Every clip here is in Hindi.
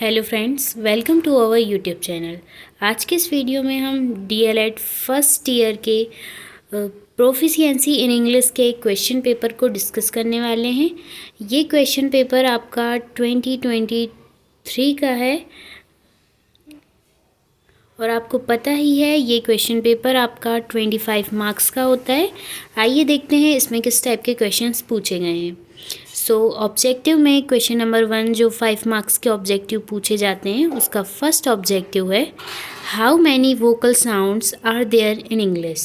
Hello friends, welcome to our YouTube channel. आज के इस वीडियो में हम डीएलएड फर्स्ट ईयर के प्रोफिशिएंसी इन इंग्लिश के क्वेश्चन पेपर को डिस्कस करने वाले हैं। ये क्वेश्चन पेपर आपका 2023 का है और आपको पता ही है ये क्वेश्चन पेपर आपका 25 मार्क्स का होता है। आइए देखते हैं इसमें किस टाइप के क्वेश्चंस पूछे गए हैं। ऑब्जेक्टिव में क्वेश्चन नंबर 1 जो 5 मार्क्स के ऑब्जेक्टिव पूछे जाते हैं उसका फर्स्ट ऑब्जेक्टिव है how many vocal sounds are there in English.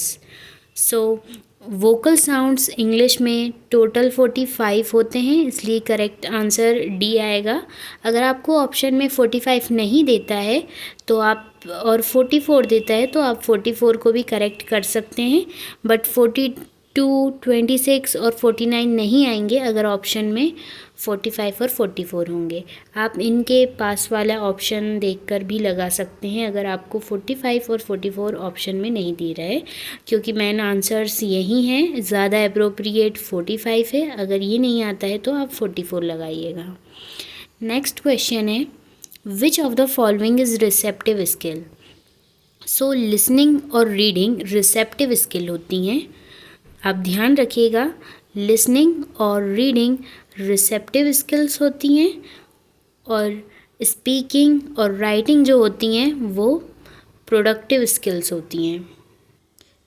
Vocal sounds English में टोटल 45 होते हैं, इसलिए करेक्ट आंसर डी आएगा। अगर आपको ऑप्शन में 45 नहीं देता है तो आप और 44 देता है तो आप 44 को भी करेक्ट कर सकते हैं, बट 42, 26 और 49 नहीं आएंगे अगर ऑप्शन में 45 और 44 होंगे। आप इनके पास वाला ऑप्शन देखकर भी लगा सकते हैं अगर आपको 45 और 44 ऑप्शन में नहीं दे रहा है, क्योंकि मेन आंसर्स यही हैं। ज़्यादा अप्रोप्रिएट 45 है, अगर ये नहीं आता है तो आप 44 लगाइएगा। नेक्स्ट क्वेश्चन है which of the following is receptive skill. Listening और रीडिंग रिसेप्टिव स्किल होती हैं। आप ध्यान रखिएगा, लिसनिंग और रीडिंग रिसेप्टिव स्किल्स होती हैं और स्पीकिंग और राइटिंग जो होती हैं वो प्रोडक्टिव स्किल्स होती हैं।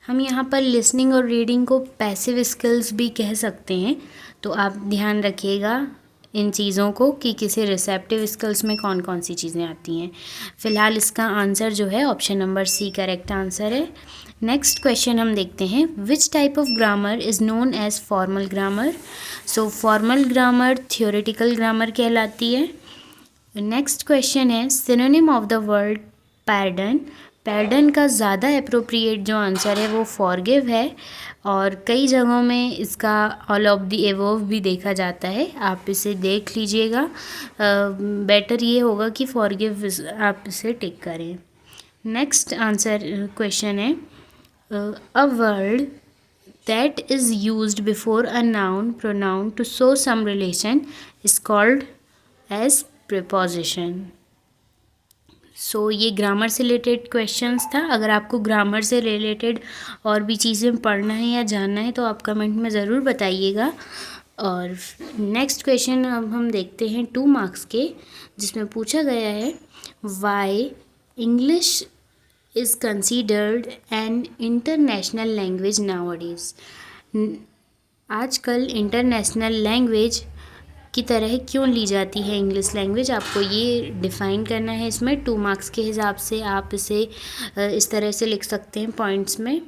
हम यहाँ पर लिसनिंग और रीडिंग को पैसिव स्किल्स भी कह सकते हैं, तो आप ध्यान रखिएगा इन चीज़ों को कि किसी रिसेप्टिव स्किल्स में कौन कौन सी चीज़ें आती हैं। फ़िलहाल इसका आंसर जो है option number C correct answer है। नेक्स्ट क्वेश्चन हम देखते हैं which type of grammar is known as formal grammar. Formal grammar theoretical grammar कहलाती है। नेक्स्ट क्वेश्चन है synonym of the word pardon. Pardon का ज़्यादा अप्रोप्रिएट जो आंसर है वो फॉरगिव है, और कई जगहों में इसका ऑल ऑफ द एबव भी देखा जाता है। आप इसे देख लीजिएगा, बेटर ये होगा कि फॉरगिव आप इसे टिक करें। नेक्स्ट आंसर क्वेश्चन है a word that is used before a noun pronoun to show some relation is called as preposition। ये ग्रामर से रिलेटेड क्वेश्चंस था। अगर आपको ग्रामर से रिलेटेड और भी चीज़ें पढ़ना है या जानना है तो आप कमेंट में ज़रूर बताइएगा। और नेक्स्ट क्वेश्चन अब हम देखते हैं 2 मार्क्स के, जिसमें पूछा गया है why English is considered an international language nowadays। आजकल इंटरनेशनल लैंग्वेज की तरह क्यों ली जाती है इंग्लिश लैंग्वेज, आपको ये डिफ़ाइन करना है। इसमें 2 मार्क्स के हिसाब से आप इसे इस तरह से लिख सकते हैं पॉइंट्स में।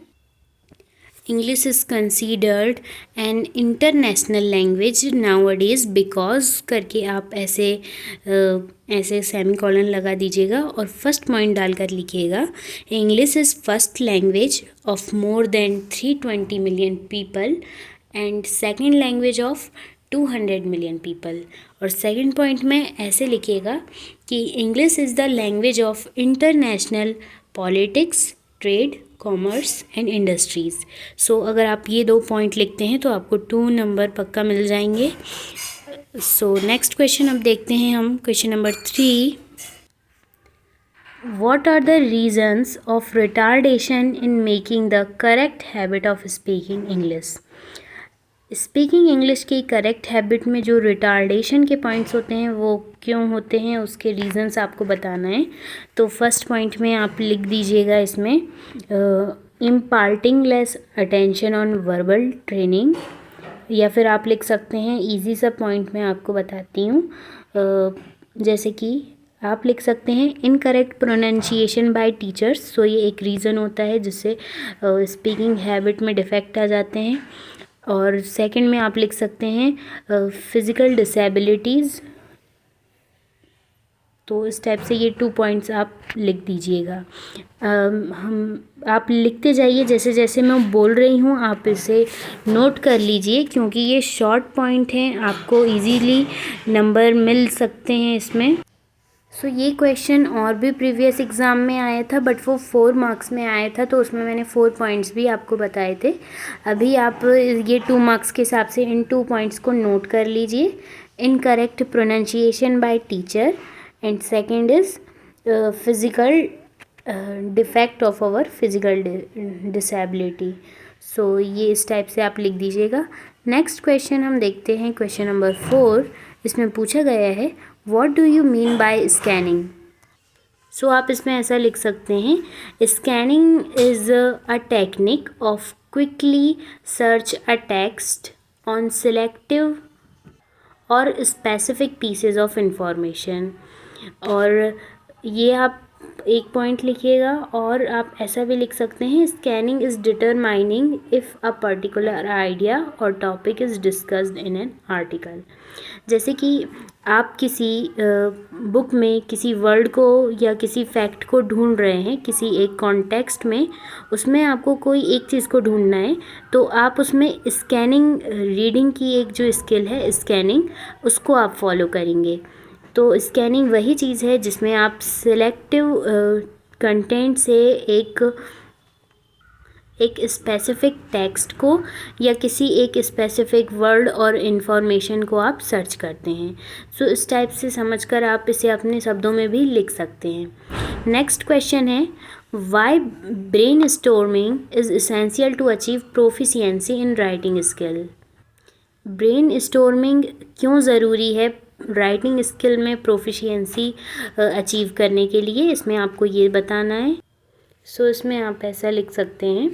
English is considered an international language nowadays because करके आप ऐसे सेमी कॉलन लगा दीजिएगा और फर्स्ट पॉइंट डालकर लिखिएगा English is first language of more than 320 million people and second language of 200 million people. और सेकेंड पॉइंट में ऐसे लिखिएगा कि English is the language of international politics, trade, commerce and industries. अगर आप ये 2 पॉइंट लिखते हैं तो आपको 2 नंबर पक्का मिल जाएंगे। नेक्स्ट क्वेश्चन अब देखते हैं हम question number 3। What are the reasons of retardation in making the correct habit of speaking English? Speaking English की करेक्ट हैबिट में जो रिटार्डेशन के पॉइंट्स होते हैं वो क्यों होते हैं, उसके रीजंस आपको बताना है। तो फर्स्ट पॉइंट में आप लिख दीजिएगा इसमें imparting less attention on verbal training, या फिर आप लिख सकते हैं इजी सा पॉइंट मैं आपको बताती हूँ, जैसे कि आप लिख सकते हैं इनकरेक्ट प्रोनाउंसिएशन बाय टीचर्स। ये एक रीज़न होता है जिससे स्पीकिंग हैबिट में डिफेक्ट आ जाते हैं। और सेकंड में आप लिख सकते हैं फिज़िकल डिसेबिलिटीज़। तो इस टाइप से ये 2 पॉइंट्स आप लिख दीजिएगा। आप लिखते जाइए, जैसे जैसे मैं बोल रही हूँ आप इसे नोट कर लीजिए, क्योंकि ये शॉर्ट पॉइंट हैं, आपको इजीली नंबर मिल सकते हैं इसमें। ये क्वेश्चन और भी प्रीवियस एग्ज़ाम में आया था, बट वो 4 मार्क्स में आया था, तो उसमें मैंने 4 पॉइंट्स भी आपको बताए थे। अभी आप ये 2 मार्क्स के हिसाब से इन 2 पॉइंट्स को नोट कर लीजिए। Incorrect pronunciation by teacher, and second is physical defect of our physical disability. So ये इस टाइप से आप लिख दीजिएगा. नेक्स्ट क्वेश्चन हम देखते हैं, क्वेश्चन नंबर 4. इसमें पूछा गया है what do you mean by scanning. So आप इसमें ऐसा लिख सकते हैं, scanning is a technique of quickly search a text on selective और स्पेसिफिक पीसेज ऑफ इंफॉर्मेशन. और ये आप एक पॉइंट लिखिएगा. और आप ऐसा भी लिख सकते हैं, scanning is determining if a particular idea और topic is discussed in an article. जैसे कि आप किसी बुक में किसी वर्ड को या किसी फैक्ट को ढूंढ रहे हैं किसी एक कॉन्टेक्स्ट में, उसमें आपको कोई एक चीज़ को ढूंढना है, तो आप उसमें स्कैनिंग रीडिंग की एक जो स्किल है स्कैनिंग, उसको आप फॉलो करेंगे. तो स्कैनिंग वही चीज़ है जिसमें आप सिलेक्टिव कंटेंट से एक स्पेसिफिक टेक्स्ट को या किसी एक स्पेसिफिक वर्ड और इन्फॉर्मेशन को आप सर्च करते हैं. सो इस टाइप से समझकर आप इसे अपने शब्दों में भी लिख सकते हैं. नेक्स्ट क्वेश्चन है, why brainstorming is essential to achieve proficiency in writing skill. Brainstorming क्यों ज़रूरी है राइटिंग स्किल में प्रोफिशिएंसी अचीव करने के लिए, इसमें आपको ये बताना है. सो इसमें आप ऐसा लिख सकते हैं,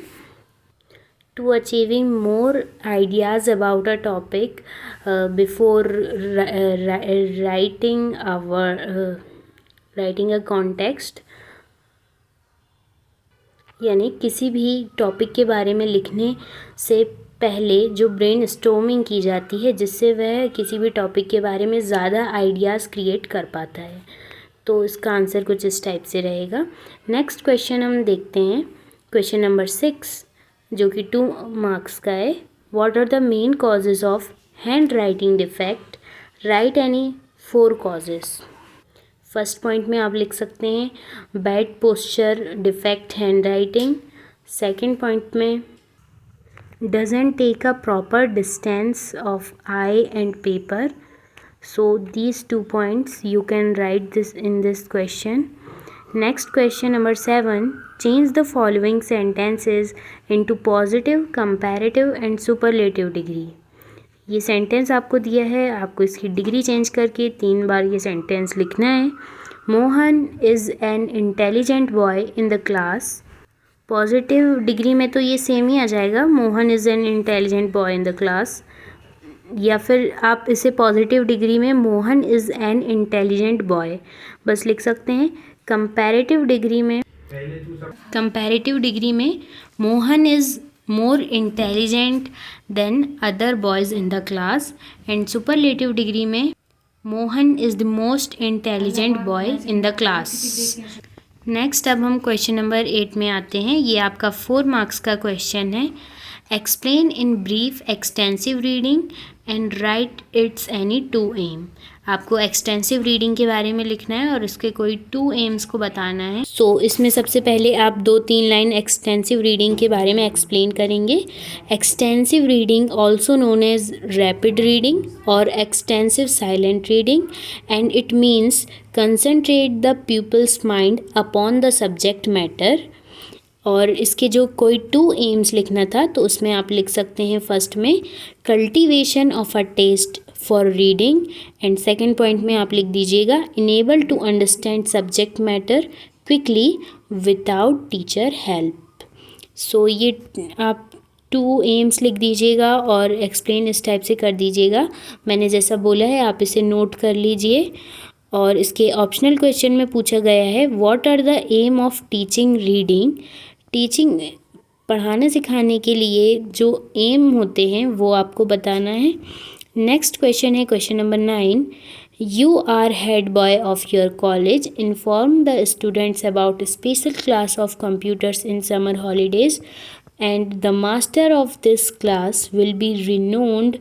to achieving more ideas about a topic before writing a context. यानी किसी भी टॉपिक के बारे में लिखने से पहले जो ब्रेन स्टॉर्मिंग की जाती है, जिससे वह किसी भी टॉपिक के बारे में ज़्यादा आइडियाज़ क्रिएट कर पाता है. तो इसका आंसर कुछ इस टाइप से रहेगा. नेक्स्ट क्वेश्चन हम देखते हैं, क्वेश्चन नंबर 6 जो कि 2 मार्क्स का है. What are the main causes of handwriting defect, write any 4 causes. First point में आप लिख सकते हैं bad posture defect handwriting. Second point में doesn't take a proper distance of eye and paper. So these 2 points you can write this in this question. Next question number 7, change the following sentences into positive, comparative and superlative degree. ये सेंटेंस आपको दिया है, आपको इसकी डिग्री चेंज करके 3 बार ये सेंटेंस लिखना है. Mohan is an intelligent boy in the class. Positive degree में तो ये सेम ही आ जाएगा, Mohan is an intelligent boy in the class. या फिर आप इसे पॉजिटिव डिग्री में Mohan is an intelligent boy बस लिख सकते हैं. कंपैरेटिव डिग्री में Mohan is more intelligent than other boys in the class. And superlative degree में Mohan is the most intelligent boy in the class. Next अब हम क्वेश्चन नंबर 8 में आते हैं. ये आपका 4 मार्क्स का क्वेश्चन है. Explain in brief extensive reading and write its any 2 aim. आपको एक्सटेंसिव रीडिंग के बारे में लिखना है और इसके कोई 2 एम्स को बताना है. सो इसमें सबसे पहले आप 2-3 लाइन एक्सटेंसिव रीडिंग के बारे में एक्सप्लेन करेंगे. Extensive reading also known as rapid reading और extensive silent reading and it means concentrate the people's mind upon the subject matter. और इसके जो कोई 2 एम्स लिखना था तो उसमें आप लिख सकते हैं फर्स्ट में cultivation of a taste for reading. And second point में आप लिख दीजिएगा enable to understand subject matter quickly without teacher help. So ये आप 2 एम्स लिख दीजिएगा और एक्सप्लेन इस टाइप से कर दीजिएगा. मैंने जैसा बोला है आप इसे नोट कर लीजिए. और इसके ऑप्शनल क्वेश्चन में पूछा गया है what are the aim of teaching reading. Teaching पढ़ाने सिखाने के लिए जो एम होते हैं वो आपको बताना है. नेक्स्ट क्वेश्चन है question number 9. You are head boy of your college. Inform the students about special class of computers in summer holidays and the master of this class will be renowned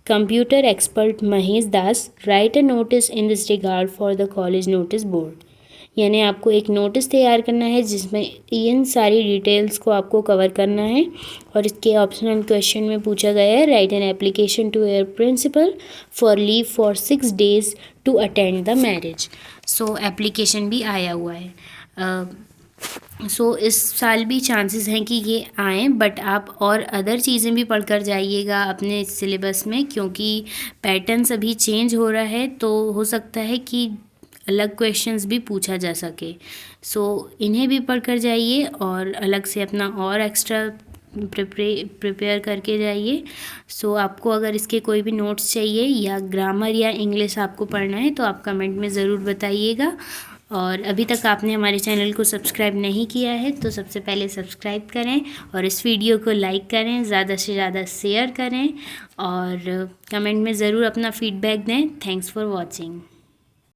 computer expert Mahesh Das. Write a notice in this regard for the college notice board. यानी आपको एक नोटिस तैयार करना है जिसमें इन सारी डिटेल्स को आपको कवर करना है। और इसके ऑप्शनल क्वेश्चन में पूछा गया है, write an application to your principal for leave for 6 days to attend the marriage. So application भी आया हुआ है। सो इस साल भी चांसेस हैं कि ये आएँ, बट आप और अदर चीज़ें भी पढ़ कर जाइएगा अपने सिलेबस में, क्योंकि पैटर्न्स अभी चेंज हो रहा है तो हो सकता है कि अलग क्वेश्चंस भी पूछा जा सके। सो इन्हें भी पढ़ कर जाइए और अलग से अपना और एक्स्ट्रा प्रिपेयर करके जाइए। सो आपको अगर इसके कोई भी नोट्स चाहिए या ग्रामर या इंग्लिश आपको पढ़ना है तो आप कमेंट में ज़रूर बताइएगा। और अभी तक आपने हमारे चैनल को सब्सक्राइब नहीं किया है तो सबसे पहले सब्सक्राइब करें और इस वीडियो को लाइक करें, ज़्यादा से ज़्यादा शेयर करें और कमेंट में ज़रूर अपना फीडबैक दें। Thanks for watching.